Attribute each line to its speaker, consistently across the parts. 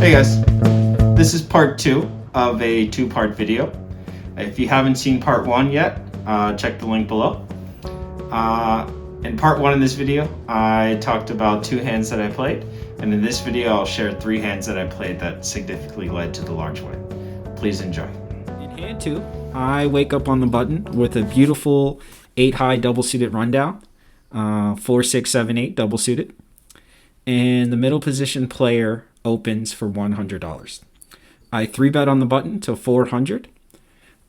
Speaker 1: Hey guys, this is part 2 of a 2-part video. If you haven't seen part 1 yet, check the link below. In part 1 of this video, I talked about 2 hands that I played, and in this video I'll share 3 hands that I played that significantly led to the large win. Please enjoy.
Speaker 2: In hand 2, I wake up on the button with a beautiful 8-high double-suited rundown, 4, 6, 7, 8 double-suited, and the middle position player opens for $100. I 3-bet on the button to 400.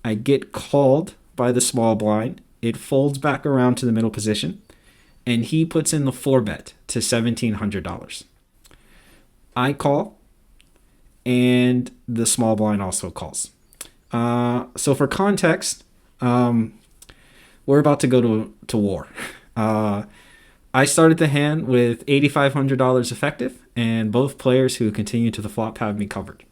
Speaker 2: I get called by the small blind. It folds back around to the middle position, and he puts in the 4-bet to $1,700. I call, and the small blind also calls. So for context, we're about to go to war. I started the hand with $8,500 effective, and both players who continue to the flop have me covered.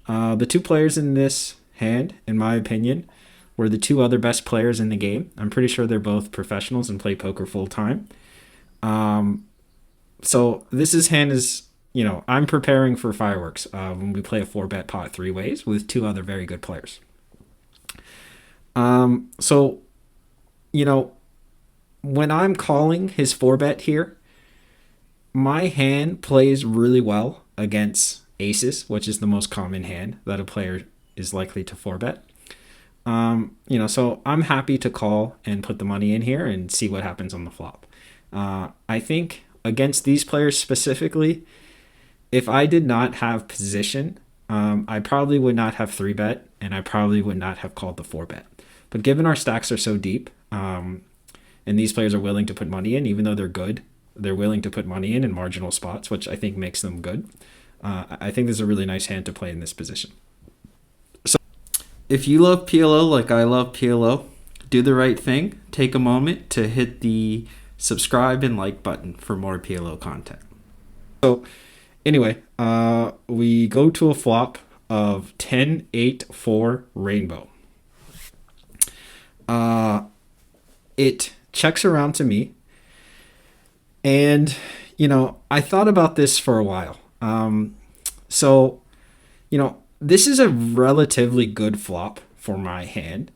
Speaker 2: The 2 players in this hand, in my opinion, were the 2 other best players in the game. I'm pretty sure they're both professionals and play poker full time. So this hand is, I'm preparing for fireworks when we play a 4-bet pot 3 ways with 2 other very good players. When I'm calling his 4-bet here, my hand plays really well against aces, which is the most common hand that a player is likely to 4-bet. So I'm happy to call and put the money in here and see what happens on the flop. I think against these players specifically, if I did not have position, I probably would not have 3-bet, and I probably would not have called the 4-bet. But given our stacks are so deep, and these players are willing to put money in, even though they're good, they're willing to put money in marginal spots, which I think makes them good. I think this is a really nice hand to play in this position. So if you love PLO like I love PLO, do the right thing. Take a moment to hit the subscribe and like button for more PLO content. So anyway, we go to a flop of 10-8-4 rainbow. It checks around to me, and I thought about this for a while. This is a relatively good flop for my hand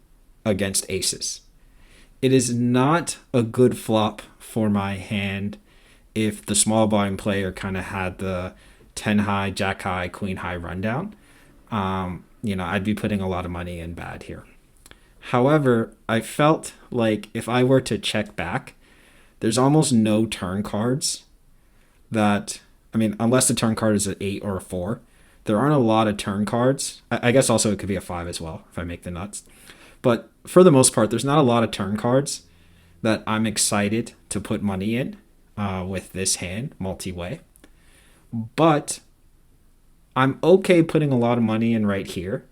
Speaker 2: against aces. It is not a good flop for my hand if the small blind player kind of had the 10 high, jack high, queen high rundown. I'd be putting a lot of money in bad here. However, I felt like if I were to check back, there's almost no turn cards unless the turn card is an 8 or a 4, there aren't a lot of turn cards. I guess also it could be a 5 as well if I make the nuts. But for the most part, there's not a lot of turn cards that I'm excited to put money in with this hand multi-way. But I'm okay putting a lot of money in right here,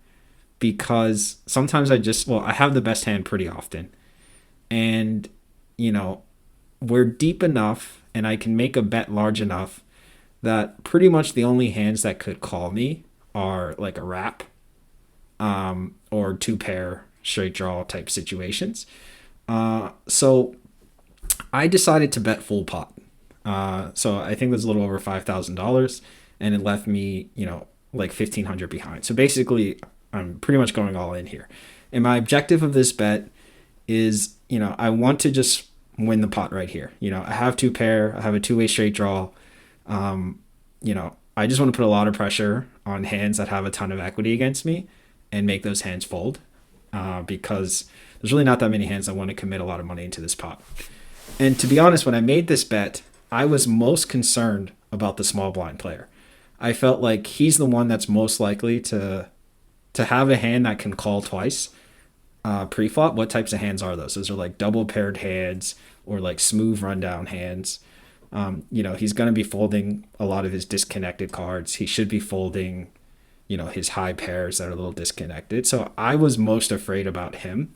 Speaker 2: because sometimes I have the best hand pretty often. And, we're deep enough and I can make a bet large enough that pretty much the only hands that could call me are like a wrap or 2-pair straight draw type situations. So I decided to bet full pot. So I think it was a little over $5,000, and it left me, like $1,500 behind. So basically, I'm pretty much going all in here. And my objective of this bet is, I want to just win the pot right here. I have 2-pair, I have a 2-way straight draw. I just want to put a lot of pressure on hands that have a ton of equity against me and make those hands fold, because there's really not that many hands that want to commit a lot of money into this pot. And to be honest, when I made this bet, I was most concerned about the small blind player. I felt like he's the one that's most likely to have a hand that can call twice pre-flop. What types of hands are those? Those are like double paired hands or like smooth rundown hands. He's going to be folding a lot of his disconnected cards. He should be folding, his high pairs that are a little disconnected. So I was most afraid about him.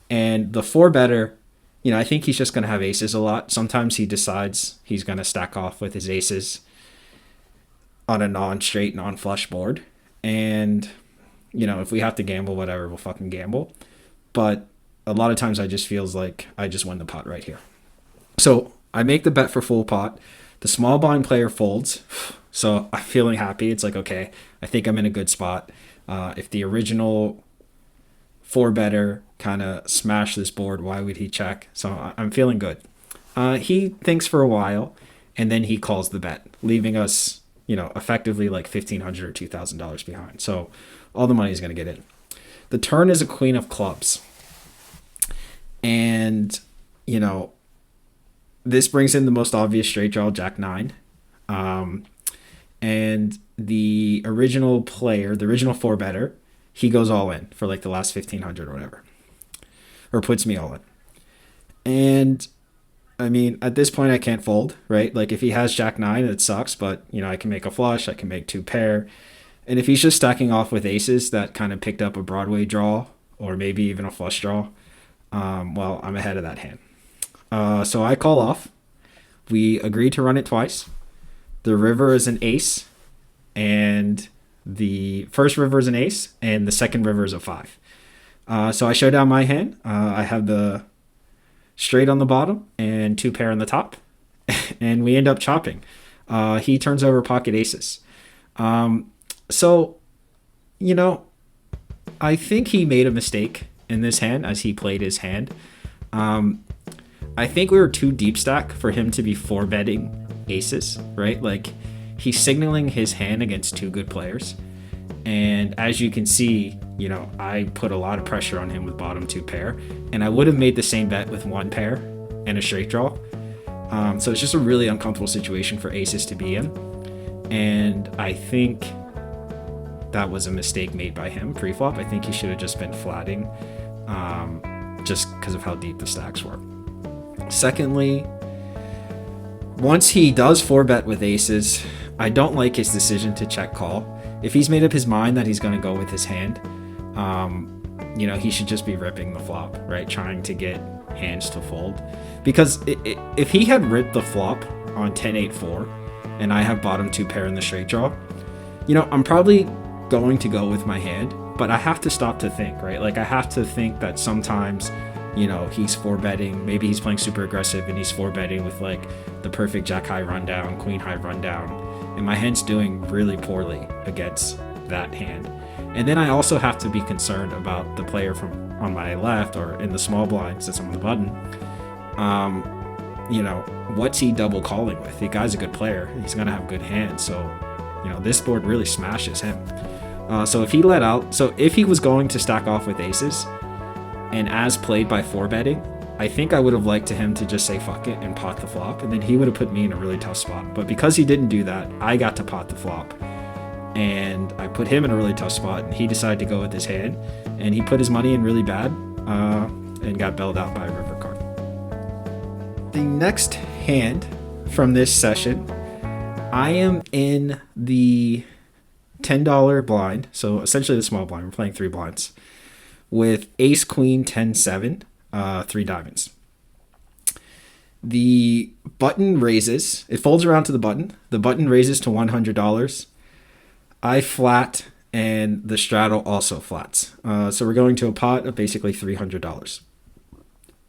Speaker 2: And the 4-better, I think he's just going to have aces a lot. Sometimes he decides he's going to stack off with his aces on a non-straight, non-flush board. And, if we have to gamble, whatever, we'll fucking gamble. But a lot of times I just feels like I just win the pot right here. So I make the bet for full pot. The small blind player folds. So I'm feeling happy. It's like, okay, I think I'm in a good spot. If the original four better kind of smashed this board, why would he check? So I'm feeling good. He thinks for a while, and then he calls the bet, leaving us, effectively like $1,500 or $2,000 behind. So all the money is going to get in. The turn is a queen of clubs. And, this brings in the most obvious straight draw, Jack 9. And the original player, the original four better, he goes all in for like the last 1,500 or whatever, or puts me all in. And I mean, at this point, I can't fold, right? Like if he has Jack 9, it sucks, but I can make a flush, I can make two pair. And if he's just stacking off with aces that kind of picked up a Broadway draw or maybe even a flush draw, well, I'm ahead of that hand. So I call off. We agree to run it twice. The river is an ace, and the first river is an ace, and the second river is a 5. So I show down my hand. I have the straight on the bottom and two pair on the top, and we end up chopping. He turns over pocket aces. So, I think he made a mistake in this hand as he played his hand. I think we were too deep stack for him to be four betting aces, right? Like he's signaling his hand against two good players. And as you can see, I put a lot of pressure on him with bottom two pair, and I would have made the same bet with one pair and a straight draw. So it's just a really uncomfortable situation for aces to be in. And I think that was a mistake made by him pre-flop. I think he should have just been flatting, just because of how deep the stacks were. Secondly, once he does four bet with aces, I don't like his decision to check call. If he's made up his mind that he's going to go with his hand, he should just be ripping the flop, right? Trying to get hands to fold. Because if he had ripped the flop on 10-8-4 and I have bottom two pair in the straight draw, I'm probably going to go with my hand, but I have to stop to think, right? Like I have to think that sometimes, he's four betting, maybe he's playing super aggressive and he's four betting with like the perfect jack high rundown, queen high rundown, and my hand's doing really poorly against that hand. And then I also have to be concerned about the player from on my left or in the small blind since I'm on the button. What's he double calling with? The guy's a good player. He's going to have good hands. So, this board really smashes him. So if he let out, so if he was going to stack off with aces and as played by four betting, I think I would have liked to him to just say fuck it and pot the flop, and then he would have put me in a really tough spot. But because he didn't do that, I got to pot the flop, and I put him in a really tough spot, and he decided to go with his hand, and he put his money in really bad, and got bailed out by a river card. The next hand from this session, I am in the $10 blind, so essentially the small blind. We're playing 3 blinds with ace queen 10-7, 3 diamonds. The button raises, it folds around to the button. The button raises to $100. I flat, and the straddle also flats. So we're going to a pot of basically $300.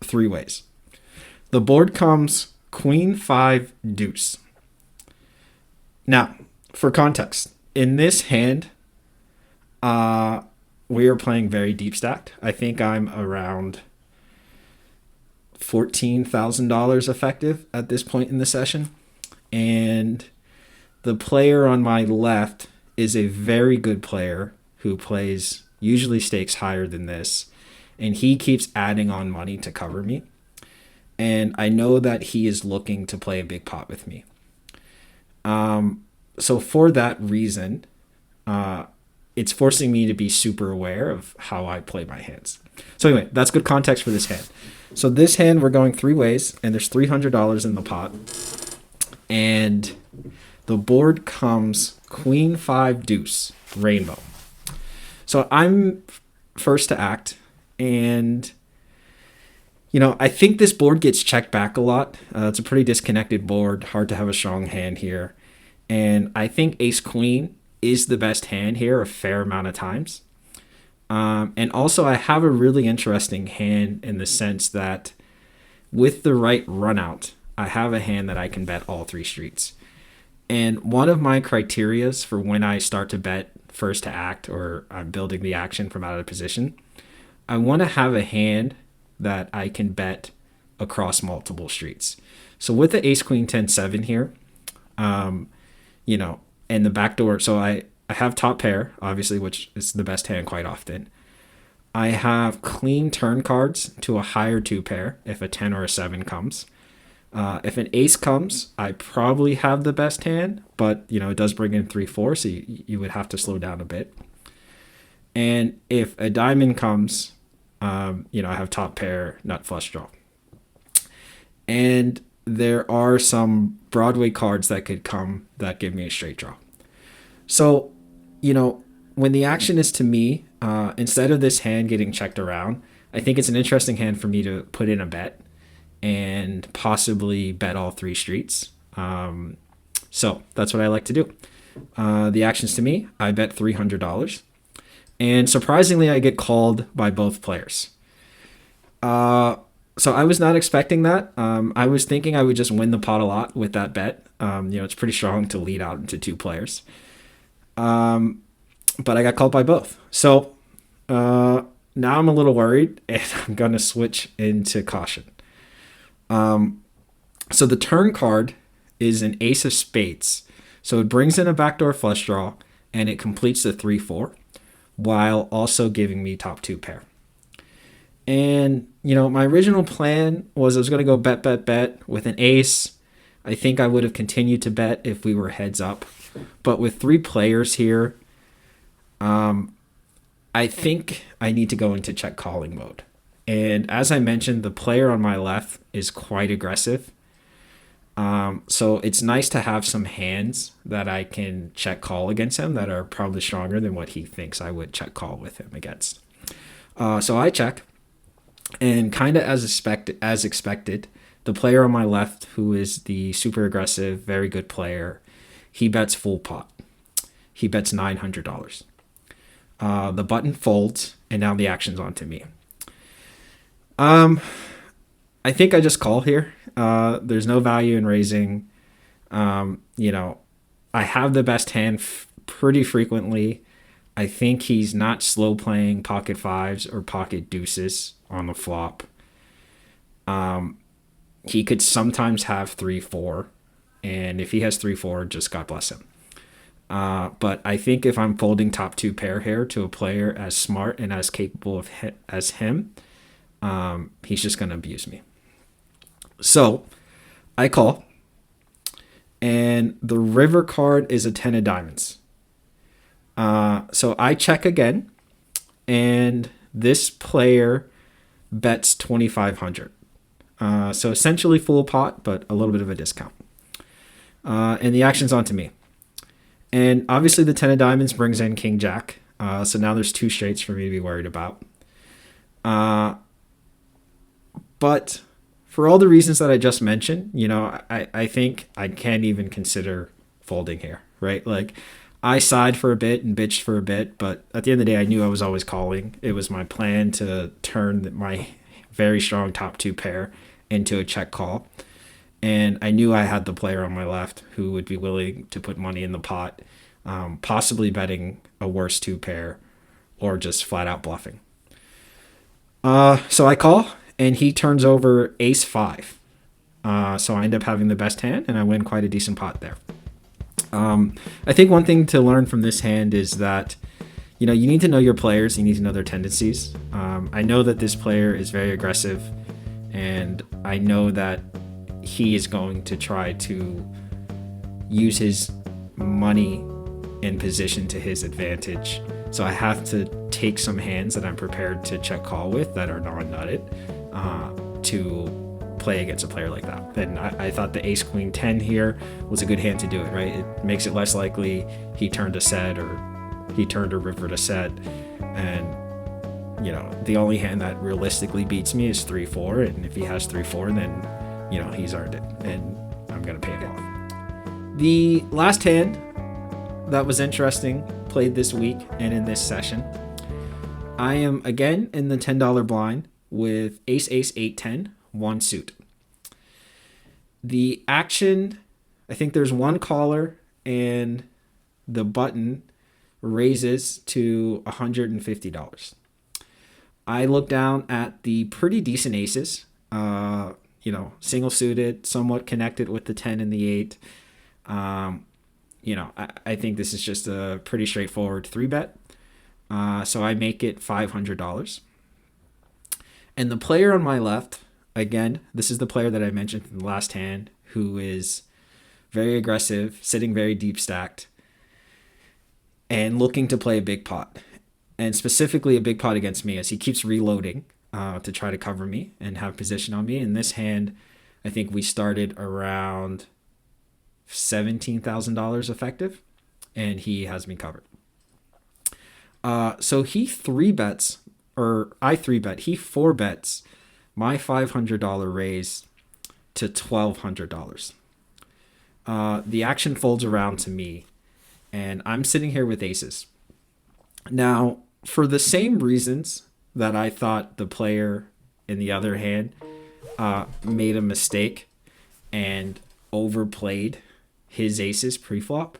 Speaker 2: 3 ways. The board comes queen 5 deuce. Now, for context, in this hand, we are playing very deep stacked. I think I'm around $14,000 effective at this point in the session. And the player on my left is a very good player who plays usually stakes higher than this. And he keeps adding on money to cover me. And I know that he is looking to play a big pot with me. So for that reason, it's forcing me to be super aware of how I play my hands. So anyway, that's good context for this hand. So this hand, we're going 3 ways, and there's $300 in the pot. And the board comes queen 5 deuce, rainbow. So I'm first to act, and I think this board gets checked back a lot. It's a pretty disconnected board, hard to have a strong hand here. And I think ace queen is the best hand here a fair amount of times. And also I have a really interesting hand in the sense that with the right run out, I have a hand that I can bet all 3 streets. And one of my criterias for when I start to bet first to act, or I'm building the action from out of position, I want to have a hand that I can bet across multiple streets. So with the ace queen 10 7 here, you know, and the backdoor, so I have top pair, obviously, which is the best hand quite often. I have clean turn cards to a higher two pair if a 10 or a 7 comes. If an ace comes, I probably have the best hand, but you know it does bring in 3-4, so you would have to slow down a bit. And if a diamond comes, you know I have top pair, nut flush draw. And there are some Broadway cards that could come that give me a straight draw. So, you know, when the action is to me, instead of this hand getting checked around, I think it's an interesting hand for me to put in a bet and possibly bet all three streets. So that's what I like to do. The actions to me, I bet $300. And surprisingly, I get called by both players. So I was not expecting that. I was thinking I would just win the pot a lot with that bet. You know, it's pretty strong to lead out into two players. But I got called by both. So now I'm a little worried, and I'm going to switch into caution. So the turn card is an ace of spades. So it brings in a backdoor flush draw, and it completes the 3-4, while also giving me top two pair. And, you know, my original plan was I was going to go bet with an ace. I think I would have continued to bet if we were heads up. But with three players here, I think I need to go into check calling mode. And as I mentioned, the player on my left is quite aggressive. So it's nice to have some hands that I can check call against him that are probably stronger than what he thinks I would check call with him against. So I check. And kind of as expected, the player on my left, who is the super aggressive, very good player, he bets full pot. He bets $900. The button folds, and now the action's on to me. I think I just call here. There's no value in raising. You know, I have the best hand pretty frequently. I think he's not slow playing pocket fives or pocket deuces on the flop. He could sometimes have 3-4, and if he has 3-4, just God bless him. But I think if I'm folding top two pair here to a player as smart and as capable as him, he's just going to abuse me. So I call, and the river card is a 10 of diamonds. So I check again, and this player bets 2,500. So essentially full pot, but a little bit of a discount. And the action's on to me. And obviously the 10 of diamonds brings in King Jack. So now there's two straights for me to be worried about. But for all the reasons that I just mentioned, you know, I think I can't even consider folding here, right? Like, I sighed for a bit and bitched for a bit, but at the end of the day, I knew I was always calling. It was my plan to turn my very strong top two pair into a check call. And I knew I had the player on my left who would be willing to put money in the pot, possibly betting a worse two pair or just flat out bluffing. So I call, and he turns over ace 5. So I end up having the best hand, and I win quite a decent pot there. I think one thing to learn from this hand is that, you know, you need to know your players. You need to know their tendencies. I know that this player is very aggressive, and I know that he is going to try to use his money and position to his advantage. So I have to take some hands that I'm prepared to check call with that are non-nutted to play against a player like that. And I thought the ace queen 10 here was a good hand to do it, right? It makes it less likely he turned a set or he turned a river to set. And, you know, the only hand that realistically beats me is 3-4. And if he has 3-4, then, you know, he's earned it. And I'm going to pay him off. The last hand that was interesting played this week and in this session. I am again in the $10 blind with ace 8 10 one suit. The action, I think there's one caller and the button raises to $150. I look down at the pretty decent aces, single suited, somewhat connected with the 10 and the 8. I think this is just a pretty straightforward 3-bet. So I make it $500. And the player on my left, again, this is the player that I mentioned in the last hand, who is very aggressive, sitting very deep stacked, and looking to play a big pot. And specifically a big pot against me, as he keeps reloading to try to cover me and have position on me. In this hand, I think we started around $17,000 effective, and he has me covered. So he 3-bets, or I 3-bet, he 4-bets my $500 raise to $1,200. The action folds around to me, and I'm sitting here with aces. Now, for the same reasons that I thought the player in the other hand made a mistake and overplayed his aces pre-flop,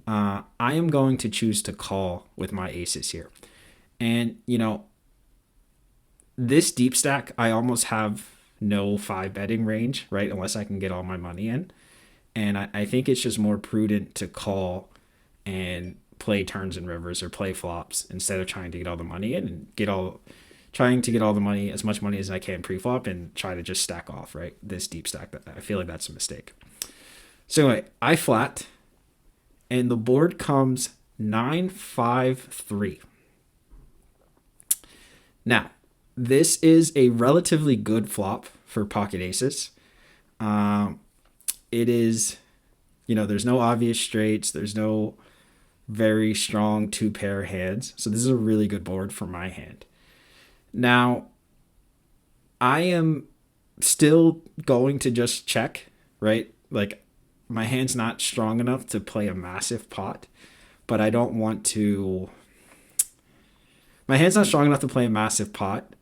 Speaker 2: I am going to choose to call with my aces here. And, this deep stack, I almost have no 5-betting range, right? Unless I can get all my money in. And I think it's just more prudent to call and play turns and rivers or play flops instead of trying to get all the money in and trying to get all the money, as much money as I can pre-flop, and try to just stack off, right? This deep stack, I feel like that's a mistake. So anyway, I flat, and the board comes 9-5-3. Now, this is a relatively good flop for pocket aces. It is, there's no obvious straights. There's no very strong 2-pair hands. So this is a really good board for my hand. Now, I am still going to just check, right? Like, my hand's not strong enough to play a massive pot, but I don't want to... My hand's not strong enough to play a massive pot,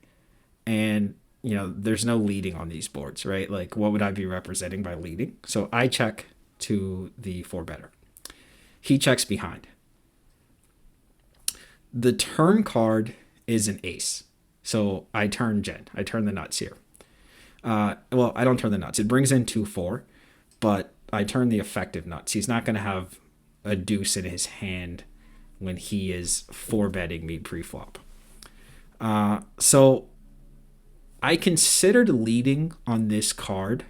Speaker 2: and, there's no leading on these boards, right? Like, what would I be representing by leading? So I check to the 4-better. He checks behind. The turn card is an ace. So I turn gen. I turn the nuts here. I don't turn the nuts. It brings in 2-4, but I turn the effective nuts. He's not going to have a deuce in his hand when he is 4-betting me pre-flop. So I considered leading on this card,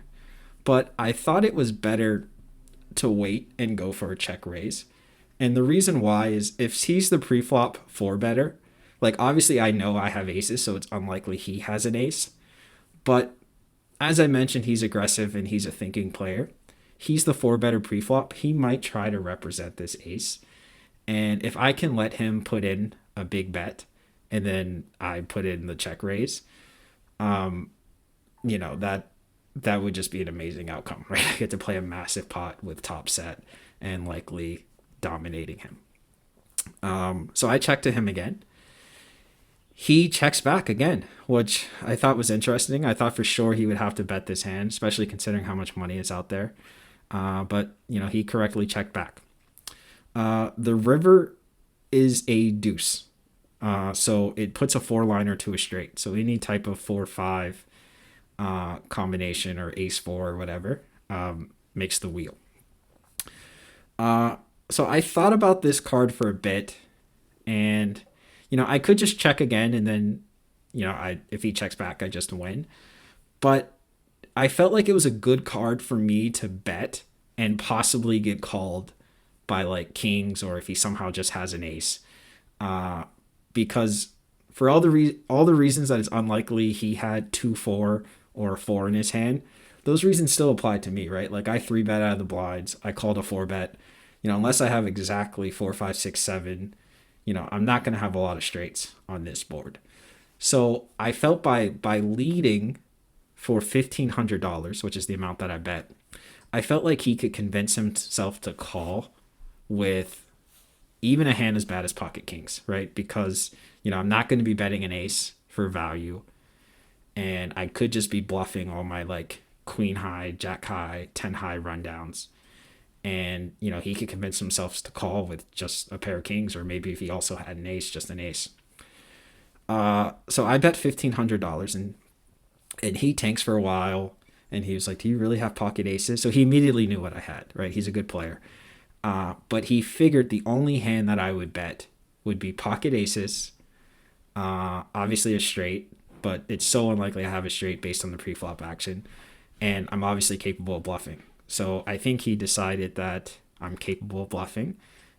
Speaker 2: but I thought it was better to wait and go for a check raise. And the reason why is if he's the pre-flop 4-better, like, obviously I know I have aces, so it's unlikely he has an ace. But as I mentioned, he's aggressive and he's a thinking player. He's the 4-better pre-flop. He might try to represent this ace. And if I can let him put in a big bet and then I put in the check raise, that would just be an amazing outcome, right? I get to play a massive pot with top set and likely dominating him. So I check to him again. He checks back again, which I thought was interesting. I thought for sure he would have to bet this hand, especially considering how much money is out there. But he correctly checked back. The river is a deuce. So it puts a 4-liner to a straight. So any type of 4-5 combination or ace-4 or whatever makes the wheel. So I thought about this card for a bit, and I could just check again, and then if he checks back, I just win. But I felt like it was a good card for me to bet and possibly get called by like kings, or if he somehow just has an ace, because for all the reasons that it's unlikely he had 2-4 or a 4 in his hand, those reasons still apply to me, right? Like, I 3-bet out of the blinds, I called a 4-bet, unless I have exactly 4, 5, 6, 7, I'm not going to have a lot of straights on this board. So I felt by leading for $1,500, which is the amount that I bet, I felt like he could convince himself to call with even a hand as bad as pocket kings, right? Because, I'm not going to be betting an ace for value, and I could just be bluffing all my like queen high, jack high, 10 high rundowns. and he could convince himself to call with just a pair of kings, or maybe if he also had an ace, just an ace. So I bet $1,500, and he tanks for a while, and he was like, "Do you really have pocket aces?" So he immediately knew what I had, right? He's a good player. But he figured the only hand that I would bet would be pocket aces, obviously a straight, but it's so unlikely I have a straight based on the preflop action, and I'm obviously capable of bluffing. So I think he decided that I'm capable of bluffing,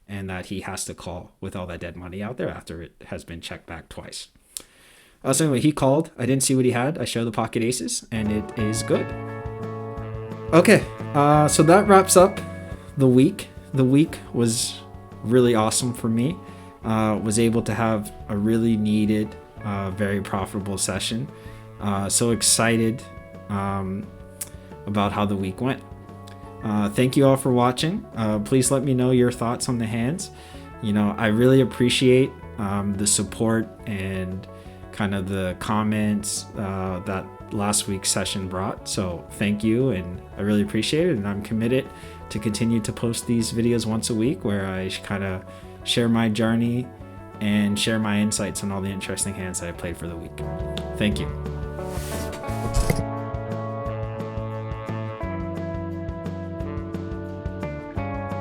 Speaker 2: and that he has to call with all that dead money out there after it has been checked back twice. So anyway, he called. I didn't see what he had. I showed the pocket aces, and it is good. Okay, so that wraps up the week. The week was really awesome for me. Was able to have a really needed, very profitable session. So excited about how the week went. Thank you all for watching. Please let me know your thoughts on the hands. I really appreciate the support and kind of the comments that last week's session brought. So thank you, and I really appreciate it. And I'm committed to continue to post these videos once a week where I kind of share my journey and share my insights on all the interesting hands that I played for the week. Thank you.